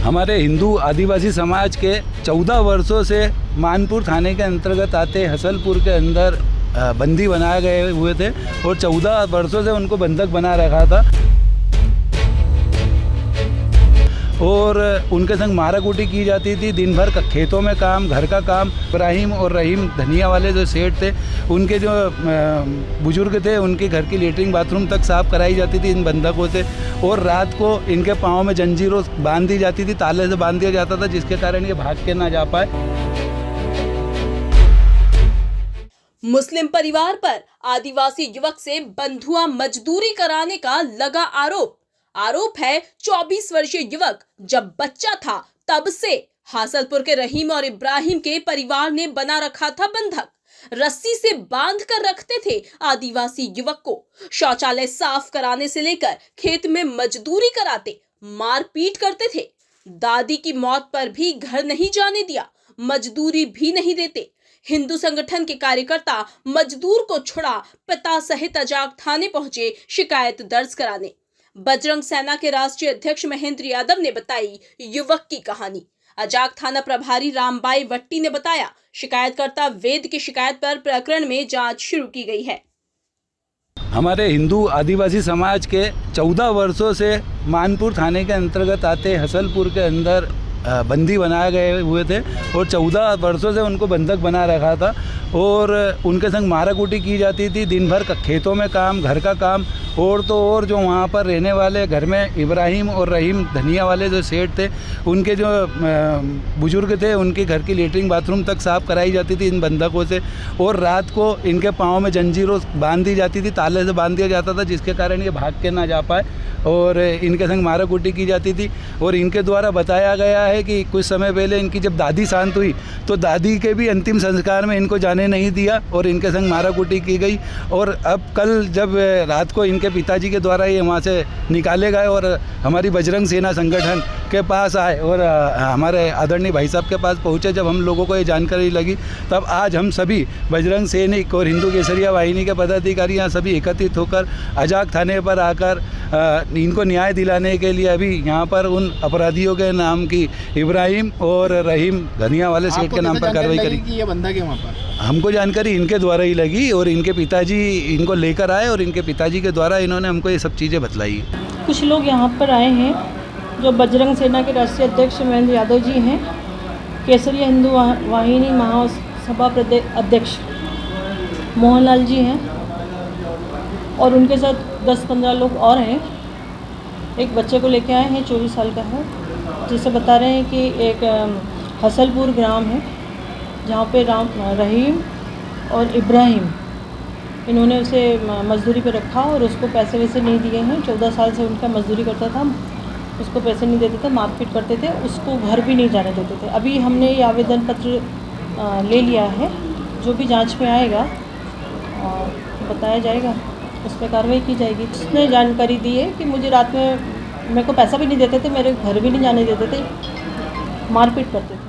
हमारे हिंदू आदिवासी समाज के 14 वर्षों से मानपुर थाने के अंतर्गत आते हसलपुर के अंदर बंदी बनाए गए हुए थे और 14 वर्षों से उनको बंधक बना रखा था और उनके संग माराकूटी की जाती थी। दिन भर खेतों में काम, घर का काम। इब्राहिम और रहीम धनिया वाले जो सेठ थे, उनके जो बुजुर्ग थे, उनके घर की लेटरिन बाथरूम तक साफ़ कराई जाती थी इन बंधकों से। और रात को इनके पाँव में जंजीरों बांध दी जाती थी, ताले से बांध दिया जाता था, जिसके कारण ये भाग के ना जा पाए। मुस्लिम परिवार पर आदिवासी युवक से बंधुआ मजदूरी कराने का लगा आरोप है 24 वर्षीय युवक जब बच्चा था तब से हासलपुर के रहीम और इब्राहिम के परिवार ने बना रखा था बंधक। रस्सी से बांध कर रखते थे आदिवासी युवक को। शौचालय साफ कराने से लेकर खेत में मजदूरी कराते, मारपीट करते थे। दादी की मौत पर भी घर नहीं जाने दिया, मजदूरी भी नहीं देते। हिंदू संगठन के कार्यकर्ता मजदूर को छुड़ा पिता सहित अजाक थाने पहुंचे शिकायत दर्ज कराने। बजरंग सेना के राष्ट्रीय अध्यक्ष महेंद्र यादव ने बताई युवक की कहानी। अजाक थाना प्रभारी रामबाई वट्टी ने बताया शिकायतकर्ता वेद की शिकायत पर प्रकरण में जांच शुरू की गई है। हमारे हिंदू आदिवासी समाज के 14 वर्षों से मानपुर थाने के अंतर्गत आते हसलपुर के अंदर बंदी बनाए गए हुए थे और 14 वर्षों से उनको बंधक बना रखा था और उनके संग माराकूटी की जाती थी। दिन भर खेतों में काम, घर का काम। और तो और जो वहाँ पर रहने वाले घर में इब्राहिम और रहीम धनिया वाले जो सेठ थे, उनके जो बुजुर्ग थे, उनके घर की लेटरिन बाथरूम तक साफ़ कराई जाती थी इन बंधकों से। और रात को इनके पाँव में जंजीरों बांध दी जाती थी, ताले से बांध दिया जाता था, जिसके कारण ये भाग के ना जा पाए और इनके संग माराकूटी की जाती थी। और इनके द्वारा बताया गया है कि कुछ समय पहले इनकी जब दादी शांत हुई तो दादी के भी अंतिम संस्कार में इनको जाने नहीं दिया और इनके संग माराकूटी की गई। और अब कल जब रात को इनके पिताजी के द्वारा ये वहाँ से निकाले गए और हमारी बजरंग सेना संगठन के पास आए और हमारे आदरणीय भाई साहब के पास पहुँचे, जब हम लोगों को ये जानकारी लगी, तब आज हम सभी बजरंग सैनिक और हिंदू केसरिया वाहिनी के पदाधिकारी यहाँ सभी एकत्रित होकर अजाक थाने पर आकर इनको न्याय दिलाने के लिए अभी यहाँ पर उन अपराधियों के नाम की इब्राहिम और रहीम धनिया वाले सेठ के नाम पर कार्रवाई करी। ये बंधक है वहाँ पर? हमको जानकारी इनके द्वारा ही लगी और इनके पिताजी इनको लेकर आए और इनके पिताजी के द्वारा इन्होंने हमको ये सब चीज़ें बतलाई। कुछ लोग यहाँ पर आए हैं जो बजरंग सेना के राष्ट्रीय अध्यक्ष महेंद्र यादव जी हैं, केसरिया हिंदू वाहिनी महासभा अध्यक्ष मोहनलाल जी हैं और उनके साथ 10-15 लोग और हैं। एक बच्चे को लेके आए हैं, 24 साल का है, जिसे बता रहे हैं कि एक हसलपुर ग्राम है जहाँ पे रहीम और इब्राहिम इन्होंने उसे मजदूरी पे रखा और उसको पैसे वैसे नहीं दिए हैं। 14 साल से उनका मजदूरी करता था, उसको पैसे नहीं देते थे, मारपीट करते थे, उसको घर भी नहीं जाने देते थे। अभी हमने ये आवेदन पत्र ले लिया है, जो भी जांच में आएगा बताया जाएगा, उस पर कार्रवाई की जाएगी। उसने जानकारी दी है कि मुझे रात में मेरे को पैसा भी नहीं देते थे, मेरे घर भी नहीं जाने देते थे, मारपीट करते थे।